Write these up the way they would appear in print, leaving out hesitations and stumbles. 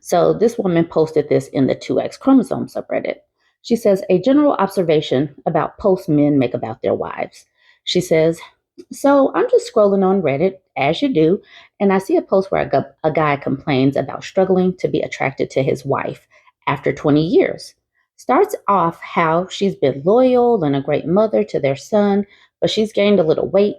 So this woman posted this in the 2X chromosome subreddit. She says, a general observation about posts men make about their wives. She says, so I'm just scrolling on Reddit, as you do, and I see a post where a guy complains about struggling to be attracted to his wife after 20 years. Starts off how she's been loyal and a great mother to their son, but she's gained a little weight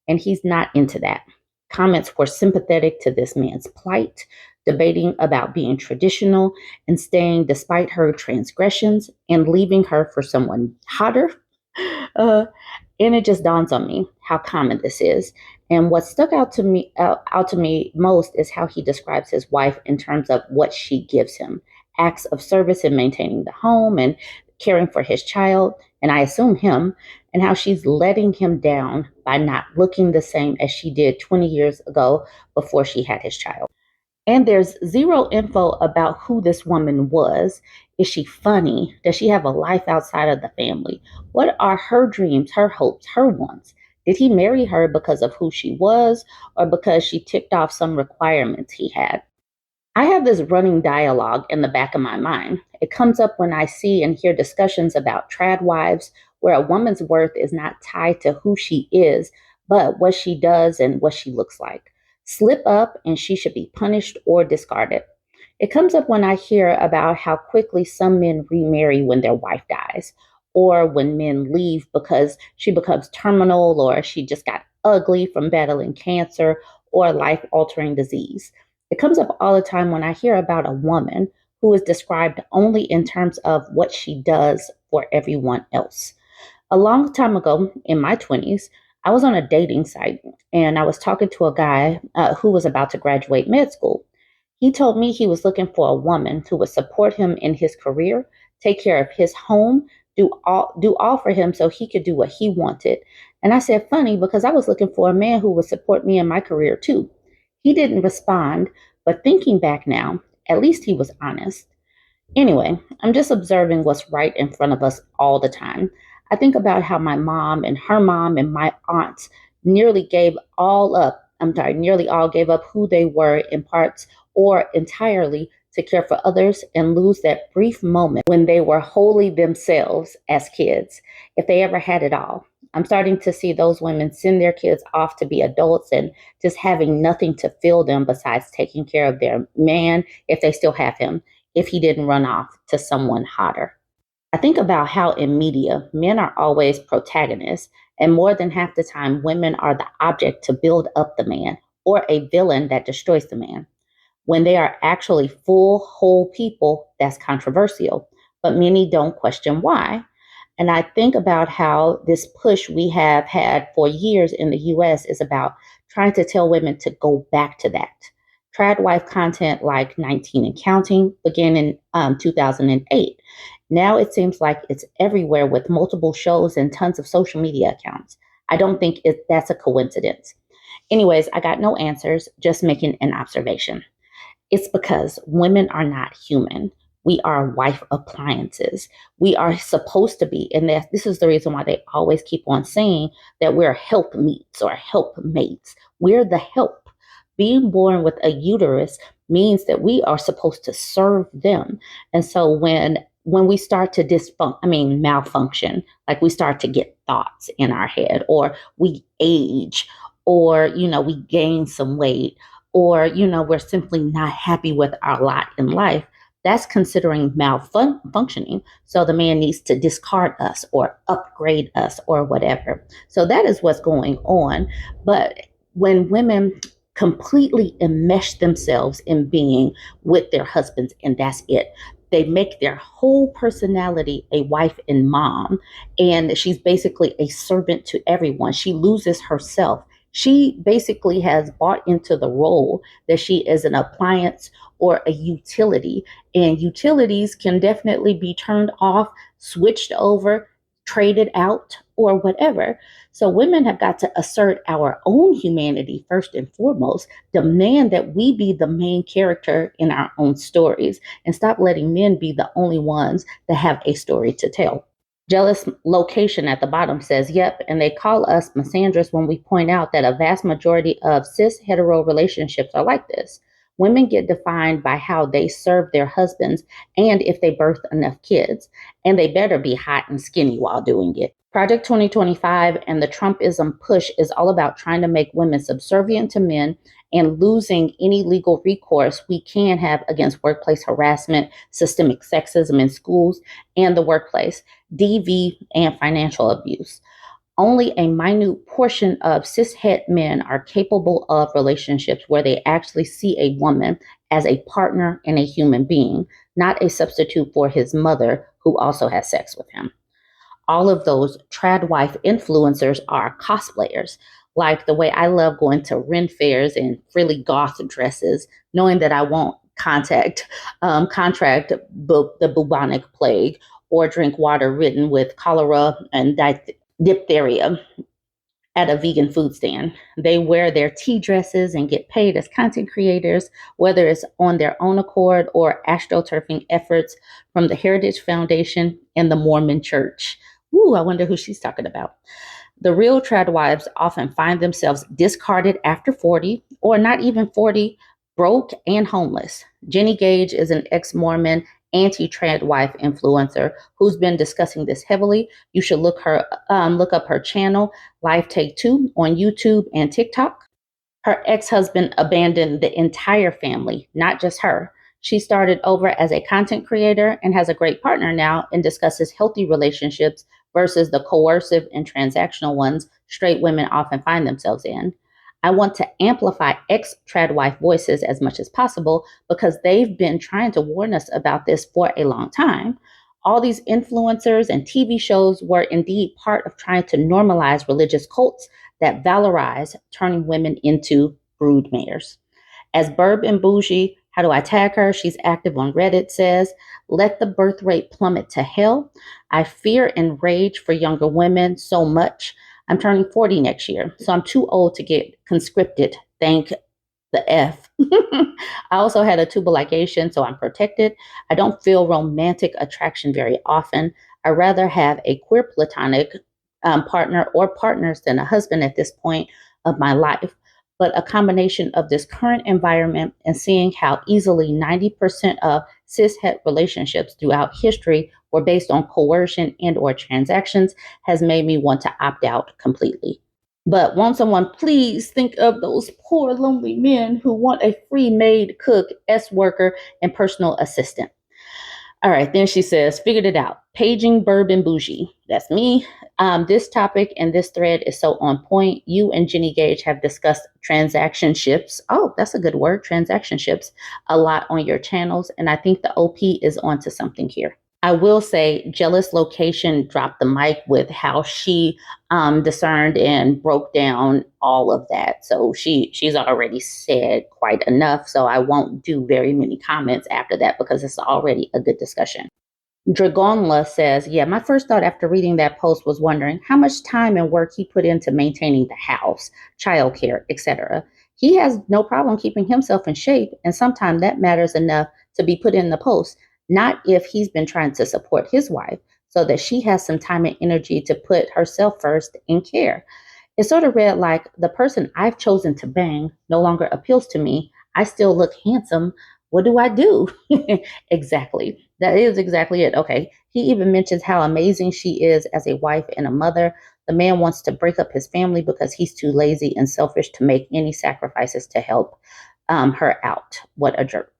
and he's not into that. Comments were sympathetic to this man's plight, debating about being traditional and staying despite her transgressions and leaving her for someone hotter. Uh, and it just dawns on me how common this is. And what stuck out to me most is how he describes his wife in terms of what she gives him: acts of service in maintaining the home and caring for his child, and I assume him, and how she's letting him down by not looking the same as she did 20 years ago before she had his child. And there's zero info about who this woman was. Is she funny? Does she have a life outside of the family? What are her dreams, her hopes, her wants? Did he marry her because of who she was or because she ticked off some requirements he had? I have this running dialogue in the back of my mind. It comes up when I see and hear discussions about trad wives, where a woman's worth is not tied to who she is, but what she does and what she looks like. Slip up and she should be punished or discarded. It comes up when I hear about how quickly some men remarry when their wife dies, or when men leave because she becomes terminal or she just got ugly from battling cancer or life altering disease. It comes up all the time when I hear about a woman who is described only in terms of what she does for everyone else. A long time ago, in my 20s, I was on a dating site and I was talking to a guy who was about to graduate med school. He told me he was looking for a woman who would support him in his career, take care of his home, do all for him so he could do what he wanted. And I said, funny, because I was looking for a man who would support me in my career too. He didn't respond, but thinking back now, at least he was honest. Anyway, I'm just observing what's right in front of us all the time. I think about how my mom and her mom and my aunts nearly all gave up who they were in parts or entirely to care for others and lose that brief moment when they were wholly themselves as kids, if they ever had it all. I'm starting to see those women send their kids off to be adults and just having nothing to fill them besides taking care of their man, if they still have him, if he didn't run off to someone hotter. I think about how in media, men are always protagonists, and more than half the time, women are the object to build up the man or a villain that destroys the man. When they are actually full, whole people, that's controversial, but many don't question why. And I think about how this push we have had for years in the US is about trying to tell women to go back to that. Trad wife content like 19 and Counting began in 2008. Now it seems like it's everywhere with multiple shows and tons of social media accounts. I don't think that's a coincidence. Anyways, I got no answers, just making an observation. It's because women are not human. We are wife appliances. We are supposed to be, and this is the reason why they always keep on saying that we're helpmeets or helpmates. We're the help. Being born with a uterus means that we are supposed to serve them. And so when we start to malfunction, like we start to get thoughts in our head, or we age, or, we gain some weight, or, we're simply not happy with our lot in life, that's considering malfunctioning. So the man needs to discard us or upgrade us or whatever. So that is what's going on. But when women completely enmesh themselves in being with their husbands and that's it, they make their whole personality a wife and mom. And she's basically a servant to everyone. She loses herself. She basically has bought into the role that she is an appliance or a utility. And utilities can definitely be turned off, switched over, traded out, or whatever. So women have got to assert our own humanity first and foremost, demand that we be the main character in our own stories, and stop letting men be the only ones that have a story to tell. Jealous location at the bottom says, yep, and they call us misandrous when we point out that a vast majority of cis hetero relationships are like this. Women get defined by how they serve their husbands and if they birth enough kids, and they better be hot and skinny while doing it. Project 2025 and the Trumpism push is all about trying to make women subservient to men and losing any legal recourse we can have against workplace harassment, systemic sexism in schools and the workplace, DV, and financial abuse. Only a minute portion of cishet men are capable of relationships where they actually see a woman as a partner and a human being, not a substitute for his mother who also has sex with him. All of those trad wife influencers are cosplayers. Like the way I love going to Ren fairs in frilly goth dresses, knowing that I won't contract the bubonic plague or drink water ridden with cholera and diphtheria at a vegan food stand. They wear their tea dresses and get paid as content creators, whether it's on their own accord or astroturfing efforts from the Heritage Foundation and the Mormon Church. Ooh, I wonder who she's talking about. The real trad wives often find themselves discarded after 40 or not even 40, broke and homeless. Jenny Gage is an ex-Mormon anti-trad wife influencer who's been discussing this heavily. You should look up her channel, Life Take Two, on YouTube and TikTok. Her ex-husband abandoned the entire family, not just her. She started over as a content creator and has a great partner now and discusses healthy relationships versus the coercive and transactional ones straight women often find themselves in. I want to amplify ex-trad wife voices as much as possible because they've been trying to warn us about this for a long time. All these influencers and TV shows were indeed part of trying to normalize religious cults that valorize turning women into broodmares. As BurbNBougie, how do I tag her? She's active on Reddit, says, let the birth rate plummet to hell. I fear and rage for younger women so much. I'm turning 40 next year, so I'm too old to get conscripted. Thank the F. I also had a tubal ligation, so I'm protected. I don't feel romantic attraction very often. I rather have a queer platonic partner or partners than a husband at this point of my life. But a combination of this current environment and seeing how easily 90% of cishet relationships throughout history were based on coercion and or transactions has made me want to opt out completely. But won't someone please think of those poor lonely men who want a free maid, cook, worker, and personal assistant? All right, then she says, figured it out. Paging BurbNBougie. That's me. This topic and this thread is so on point. You and Jenny Gage have discussed transactionships. Oh, that's a good word, transactionships, a lot on your channels. And I think the OP is onto something here. I will say Jealous Location dropped the mic with how she discerned and broke down all of that. So she's already said quite enough. So I won't do very many comments after that because it's already a good discussion. Dragonla says, yeah, my first thought after reading that post was wondering how much time and work he put into maintaining the house, childcare, etc. He has no problem keeping himself in shape, and sometimes that matters enough to be put in the post, not if he's been trying to support his wife so that she has some time and energy to put herself first in care. It sort of read like the person I've chosen to bang no longer appeals to me. I still look handsome. What do I do? Exactly. That is exactly it. Okay. He even mentions how amazing she is as a wife and a mother. The man wants to break up his family because he's too lazy and selfish to make any sacrifices to help her out. What a jerk.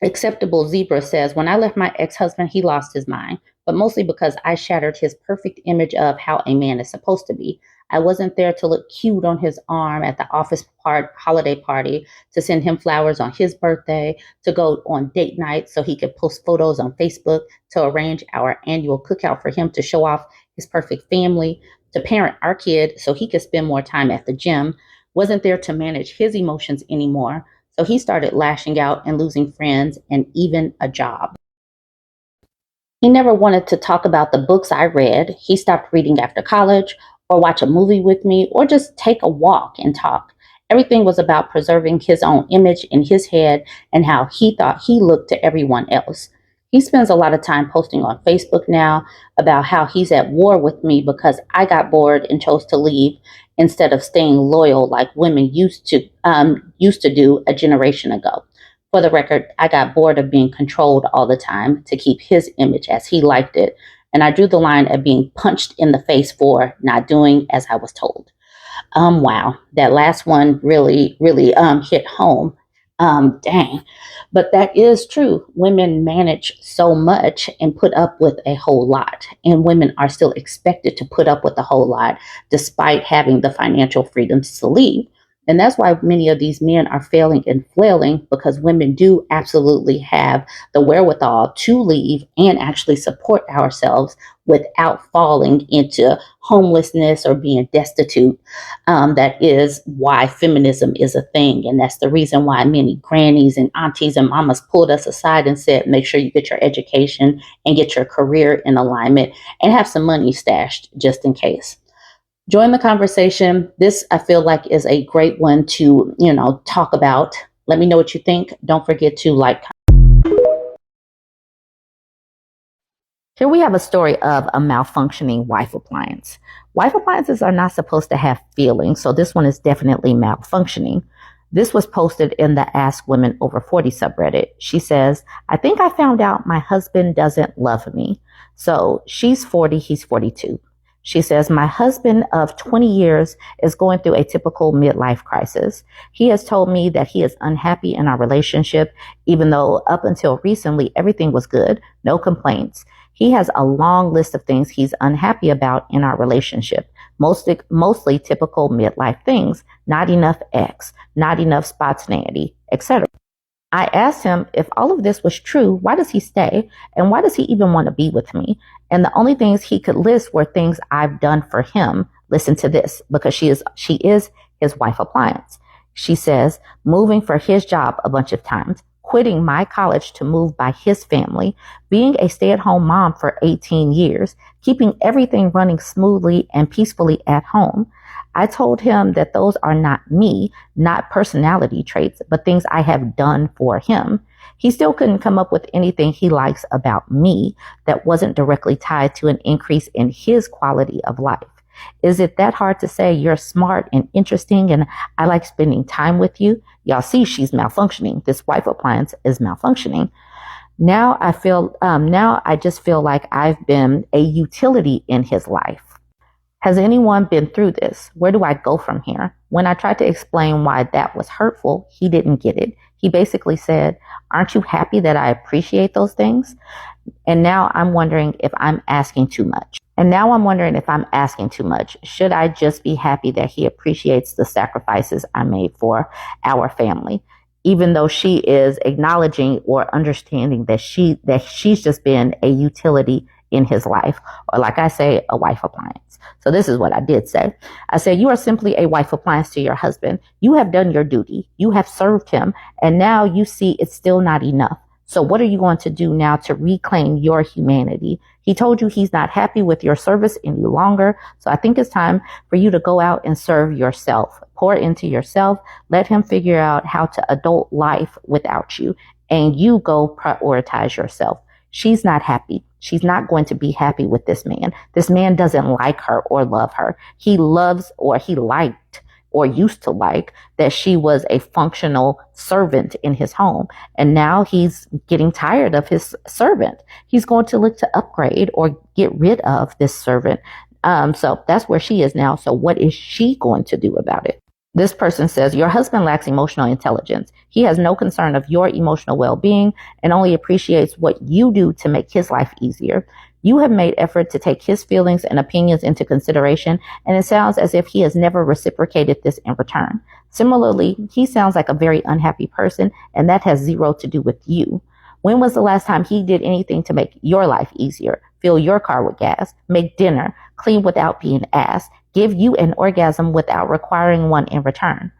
Acceptable Zebra says, when I left my ex-husband, he lost his mind, but mostly because I shattered his perfect image of how a man is supposed to be. I wasn't there to look cute on his arm at the office holiday party, to send him flowers on his birthday, to go on date night so he could post photos on Facebook, to arrange our annual cookout for him to show off his perfect family, to parent our kid so he could spend more time at the gym. Wasn't there to manage his emotions anymore. So he started lashing out and losing friends and even a job. He never wanted to talk about the books I read. He stopped reading after college or watch a movie with me or just take a walk and talk. Everything was about preserving his own image in his head and how he thought he looked to everyone else. He spends a lot of time posting on Facebook now about how he's at war with me because I got bored and chose to leave instead of staying loyal like women used to do a generation ago. For the record, I got bored of being controlled all the time to keep his image as he liked it, and I drew the line at being punched in the face for not doing as I was told. Wow, that last one really hit home. Dang. But that is true. Women manage so much and put up with a whole lot. And women are still expected to put up with a whole lot despite having the financial freedoms to leave. And that's why many of these men are failing and flailing, because women do absolutely have the wherewithal to leave and actually support ourselves without falling into homelessness or being destitute. That is why feminism is a thing. And that's the reason why many grannies and aunties and mamas pulled us aside and said, make sure you get your education and get your career in alignment and have some money stashed just in case. Join the conversation. This, I feel like, is a great one to, talk about. Let me know what you think. Don't forget to like. Here we have a story of a malfunctioning wife appliance. Wife appliances are not supposed to have feelings, so this one is definitely malfunctioning. This was posted in the Ask Women Over 40 subreddit. She says, I think I found out my husband doesn't love me. So she's 40, he's 42. She says, my husband of 20 years is going through a typical midlife crisis. He has told me that he is unhappy in our relationship, even though up until recently, everything was good, no complaints. He has a long list of things he's unhappy about in our relationship, mostly typical midlife things, not enough X, not enough spontaneity, etc. I asked him if all of this was true, why does he stay? And why does he even want to be with me? And the only things he could list were things I've done for him. Listen to this, because she is his wife appliance. She says, moving for his job a bunch of times, quitting my college to move by his family, being a stay-at-home mom for 18 years, keeping everything running smoothly and peacefully at home. I told him that those are not me, not personality traits, but things I have done for him. He still couldn't come up with anything he likes about me that wasn't directly tied to an increase in his quality of life. Is it that hard to say you're smart and interesting and I like spending time with you? Y'all see she's malfunctioning. This wife appliance is malfunctioning. Now I just feel like I've been a utility in his life. Has anyone been through this? Where do I go from here? When I tried to explain why that was hurtful, he didn't get it. He basically said, aren't you happy that I appreciate those things? And now I'm wondering if I'm asking too much. Should I just be happy that he appreciates the sacrifices I made for our family? Even though she is acknowledging or understanding that she's just been a utility in his life, or like I say, a wife appliance. So this is what I did say. I said, you are simply a wife appliance to your husband. You have done your duty. You have served him. And now you see it's still not enough. So what are you going to do now to reclaim your humanity? He told you he's not happy with your service any longer. So I think it's time for you to go out and serve yourself. Pour into yourself. Let him figure out how to adult life without you. And you go prioritize yourself. She's not happy. She's not going to be happy with this man. This man doesn't like her or love her. He loves, or he liked or used to like, that she was a functional servant in his home. And now he's getting tired of his servant. He's going to look to upgrade or get rid of this servant. So that's where she is now. So what is she going to do about it? This person says, your husband lacks emotional intelligence. He has no concern of your emotional well-being and only appreciates what you do to make his life easier. You have made effort to take his feelings and opinions into consideration, and it sounds as if he has never reciprocated this in return. Similarly, he sounds like a very unhappy person, and that has zero to do with you. When was the last time he did anything to make your life easier? Fill your car with gas, make dinner, clean without being asked, give you an orgasm without requiring one in return.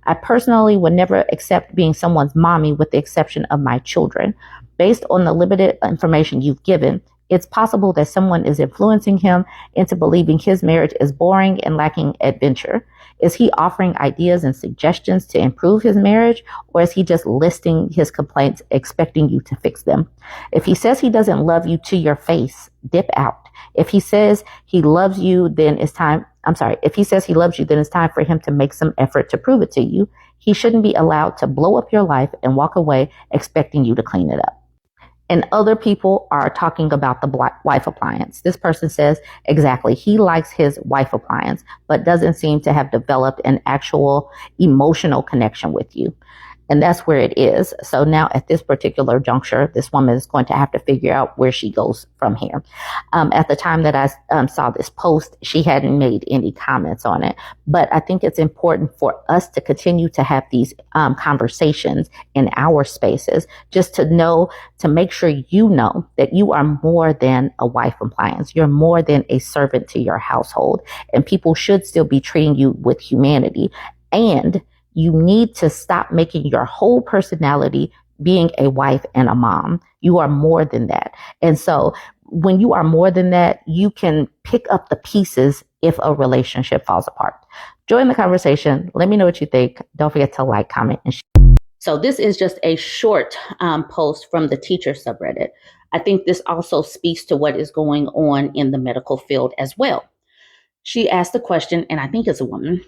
I personally would never accept being someone's mommy with the exception of my children. Based on the limited information you've given, it's possible that someone is influencing him into believing his marriage is boring and lacking adventure. Is he offering ideas and suggestions to improve his marriage, or is he just listing his complaints, expecting you to fix them? If he says he doesn't love you to your face, dip out. If he says he loves you, then it's time if he says he loves you, then it's time for him to make some effort to prove it to you. He shouldn't be allowed to blow up your life and walk away expecting you to clean it up. And other people are talking about the wife appliance. This person says, exactly, he likes his wife appliance, but doesn't seem to have developed an actual emotional connection with you. And that's where it is. So now at this particular juncture, this woman is going to have to figure out where she goes from here. At the time that I saw this post, she hadn't made any comments on it. But I think it's important for us to continue to have these conversations in our spaces, just to know, to make sure you know that you are more than a wife appliance. You're more than a servant to your household. And people should still be treating you with humanity. And you need to stop making your whole personality being a wife and a mom. You are more than that. And so when you are more than that, you can pick up the pieces if a relationship falls apart. Join the conversation. Let me know what you think. Don't forget to like, comment, and share. So this is just a short post from the teacher subreddit. I think this also speaks to what is going on in the medical field as well. She asked the question, and I think it's a woman.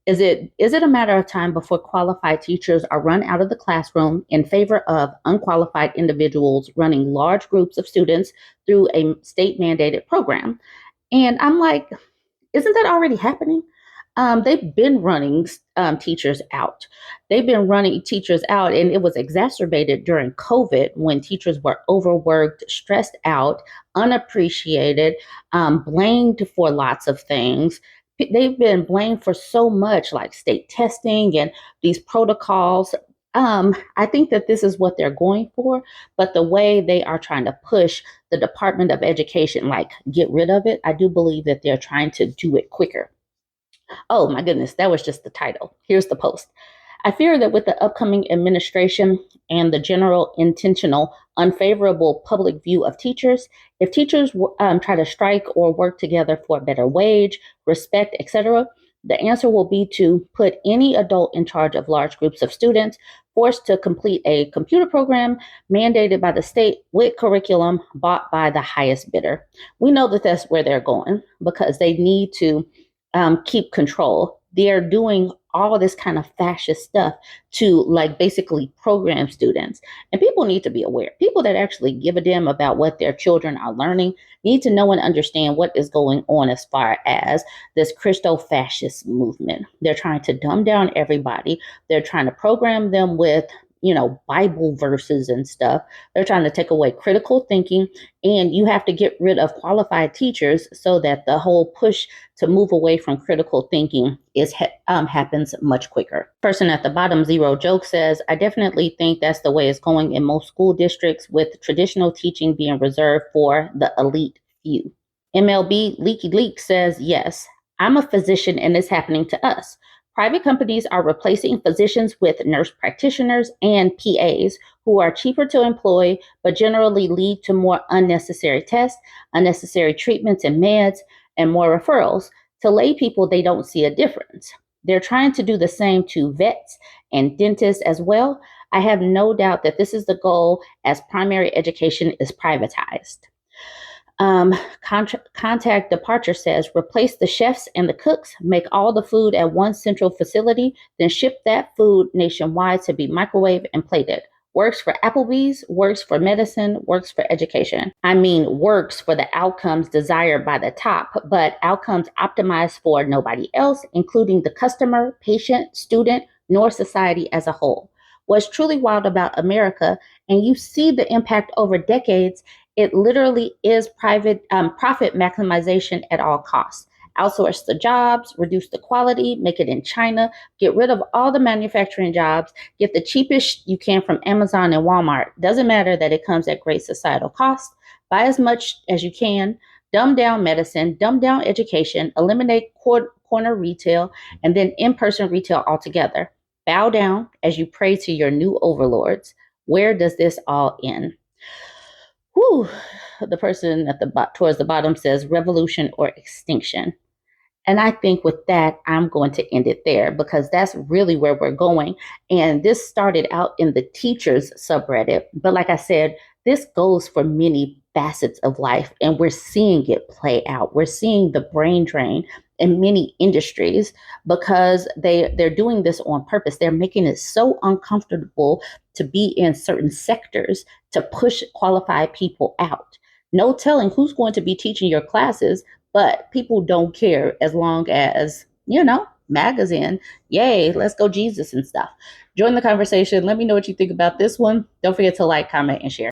Is it a matter of time before qualified teachers are run out of the classroom in favor of unqualified individuals running large groups of students through a state mandated program? And I'm like, isn't that already happening? They've been running teachers out. They've been running teachers out, and it was exacerbated during COVID when teachers were overworked, stressed out, unappreciated, blamed for lots of things. They've been blamed for so much, like state testing and these protocols. I think that this is what they're going for, but the way they are trying to push the Department of Education, like get rid of it, I do believe that they're trying to do it quicker. Oh my goodness, that was just the title. Here's the post. I fear that with the upcoming administration and the general intentional unfavorable public view of teachers, if teachers try to strike or work together for a better wage, respect, etc., the answer will be to put any adult in charge of large groups of students, forced to complete a computer program mandated by the state with curriculum bought by the highest bidder. We know that that's where they're going because they need to keep control. They're doing all of this kind of fascist stuff to like basically program students. And people need to be aware. People that actually give a damn about what their children are learning need to know and understand what is going on as far as this Christo-fascist movement. They're trying to dumb down everybody. They're trying to program them with Bible verses and stuff. They're trying to take away critical thinking, and you have to get rid of qualified teachers so that the whole push to move away from critical thinking happens much quicker. Person at the bottom, Zero Joke, says, I definitely think that's the way it's going in most school districts, with traditional teaching being reserved for the elite few. MLB Leaky Leak says, yes, I'm a physician and it's happening to us. Private companies are replacing physicians with nurse practitioners and PAs who are cheaper to employ, but generally lead to more unnecessary tests, unnecessary treatments and meds, and more referrals. To lay people, they don't see a difference. They're trying to do the same to vets and dentists as well. I have no doubt that this is the goal as primary education is privatized. Contact Departure says, replace the chefs and the cooks, make all the food at one central facility, then ship that food nationwide to be microwaved and plated. Works for Applebee's, works for medicine, works for education. I mean, works for the outcomes desired by the top, but outcomes optimized for nobody else, including the customer, patient, student, nor society as a whole. What's truly wild about America, and you see the impact over decades, it literally is profit maximization at all costs. Outsource the jobs, reduce the quality, make it in China, get rid of all the manufacturing jobs, get the cheapest you can from Amazon and Walmart. Doesn't matter that it comes at great societal cost. Buy as much as you can, dumb down medicine, dumb down education, eliminate corner retail, and then in-person retail altogether. Bow down as you pray to your new overlords. Where does this all end? Whew. The person at towards the bottom says revolution or extinction. And I think with that, I'm going to end it there because that's really where we're going. And this started out in the teachers subreddit. But like I said, this goes for many facets of life, and we're seeing it play out. We're seeing the brain drain in many industries because they're doing this on purpose. They're making it so uncomfortable to be in certain sectors to push qualified people out. No telling who's going to be teaching your classes, but people don't care as long as, magazine. Yay, let's go Jesus and stuff. Join the conversation. Let me know what you think about this one. Don't forget to like, comment, and share.